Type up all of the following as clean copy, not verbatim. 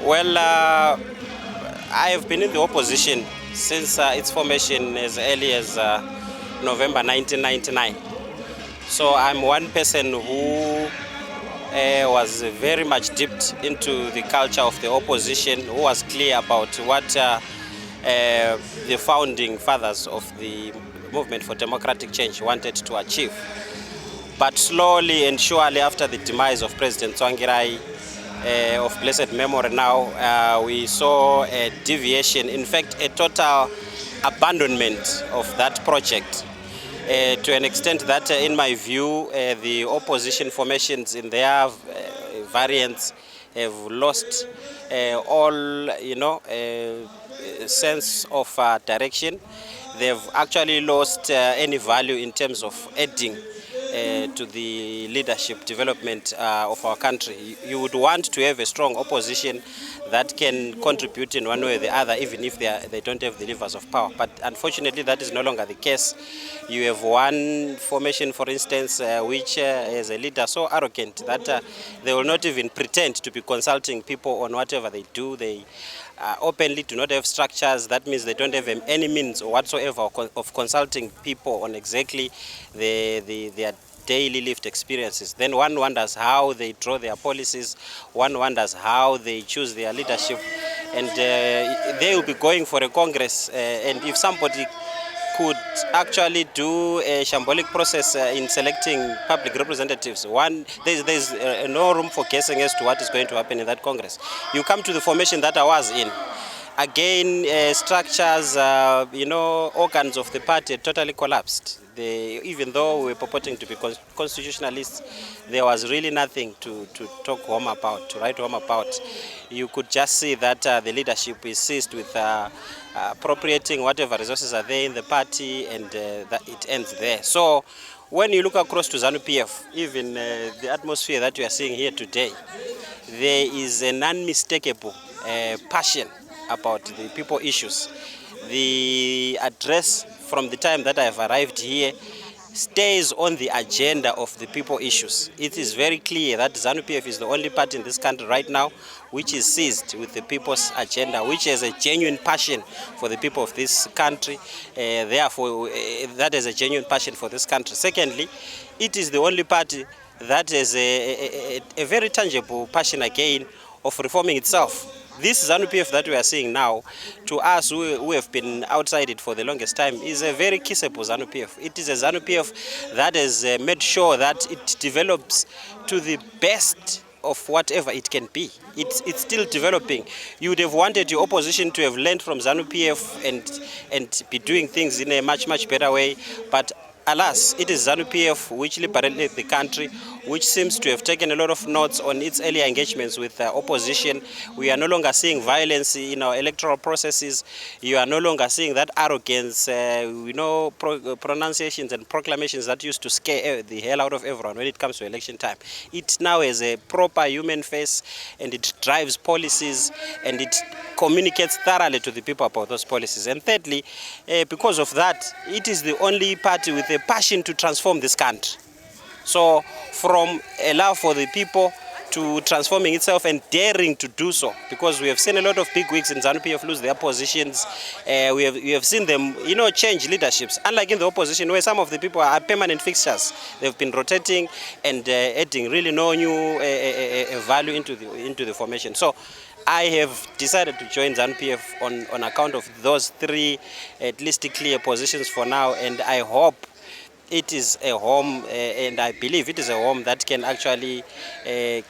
Well, I have been in the opposition since its formation as early as November 1999. So I'm one person who was very much dipped into the culture of the opposition, who was clear about what the founding fathers of the movement for democratic change wanted to achieve. But slowly and surely, after the demise of President Tsvangirai, of blessed memory now, we saw a deviation, in fact, a total abandonment of that project. To an extent that, in my view, the opposition formations in their variants have lost all, sense of direction. They've actually lost any value in terms of adding to the leadership development of our country. You would want to have a strong opposition that can contribute in one way or the other, even if they don't have the levers of power. But unfortunately, that is no longer the case. You have one formation, for instance, which is a leader so arrogant that they will not even pretend to be consulting people on whatever they do. They openly do not have structures. That means they don't have any means whatsoever of consulting people on exactly their daily lived experiences. Then one wonders how they draw their policies, one wonders how they choose their leadership, and they will be going for a congress, and if somebody could actually do a shambolic process in selecting public representatives, there's no room for guessing as to what is going to happen in that congress. You come to the formation that I was in. Again, structures, organs of the party totally collapsed. Even though we were purporting to be constitutionalists, there was really nothing to talk home about, to write home about. You could just see that the leadership is seized with appropriating whatever resources are there in the party, and that it ends there. So when you look across to Zanu PF, even the atmosphere that we are seeing here today, there is an unmistakable passion about the people issues. The address from the time that I have arrived here stays on the agenda of the people issues. It is very clear that Zanu PF is the only party in this country right now which is seized with the people's agenda, which has a genuine passion for the people of this country. Therefore, that is a genuine passion for this country. Secondly, it is the only party that has a very tangible passion again of reforming itself. This Zanu PF that we are seeing now, to us who have been outside it for the longest time, is a very kissable Zanu PF. It is a Zanu PF that has made sure that it develops to the best of whatever it can be. It's still developing. You would have wanted your opposition to have learned from Zanu PF and be doing things in a much better way, but alas, it is Zanu PF which liberated the country, which seems to have taken a lot of notes on its earlier engagements with opposition. We are no longer seeing violence in our electoral processes. You are no longer seeing that arrogance, pronunciations and proclamations that used to scare the hell out of everyone when it comes to election time. It now has a proper human face, and it drives policies, and it communicates thoroughly to the people about those policies. And thirdly, because of that, it is the only party with a passion to transform this country. So from a love for the people to transforming itself and daring to do so, because we have seen a lot of big wigs in Zanu PF lose their positions. We have seen them, change leaderships. Unlike in the opposition, where some of the people are permanent fixtures, they've been rotating and adding really no new value into the formation. So I have decided to join Zanu PF on account of those three, at least clear positions for now, and I hope it is a home, and I believe it is a home that can actually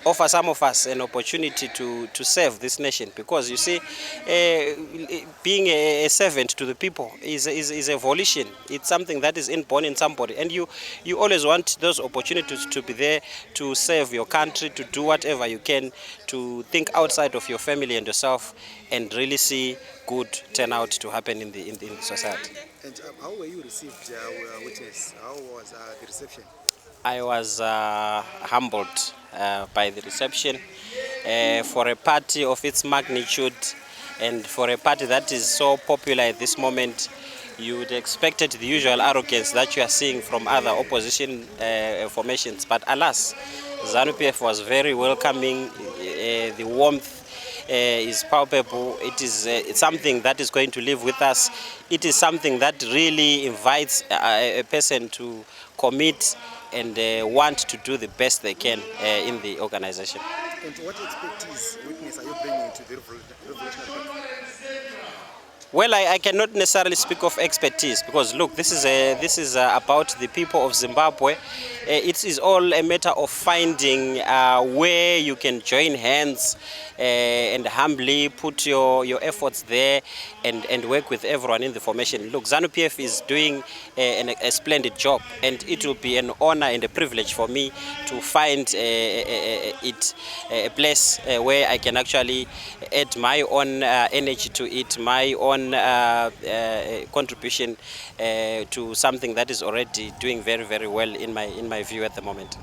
offer some of us an opportunity to serve this nation. Because you see, being a servant to the people is a volition. It's something that is inborn in somebody, and you always want those opportunities to be there to serve your country, to do whatever you can, to think outside of your family and yourself, and really see good turnout to happen in the society. And how were you received, witness? How was the reception? I was humbled by the reception. For a party of its magnitude, and for a party that is so popular at this moment, you would expected the usual arrogance that you are seeing from other opposition formations. But alas, Zanu PF was very welcoming. The warmth is palpable. It is it's something that is going to live with us. It is something that really invites a person to commit and want to do the best they can in the organization. And what expertise, witness are you bringing to the revolutionary party? Well, I cannot necessarily speak of expertise because look, this is about the people of Zimbabwe. It is all a matter of finding where you can join hands and humbly put your efforts there and work with everyone in the formation. Look, Zanu PF is doing a splendid job, and it will be an honor and a privilege for me to find a place where I can actually add my own energy to it, my own contribution to something that is already doing very, very well in my view at the moment.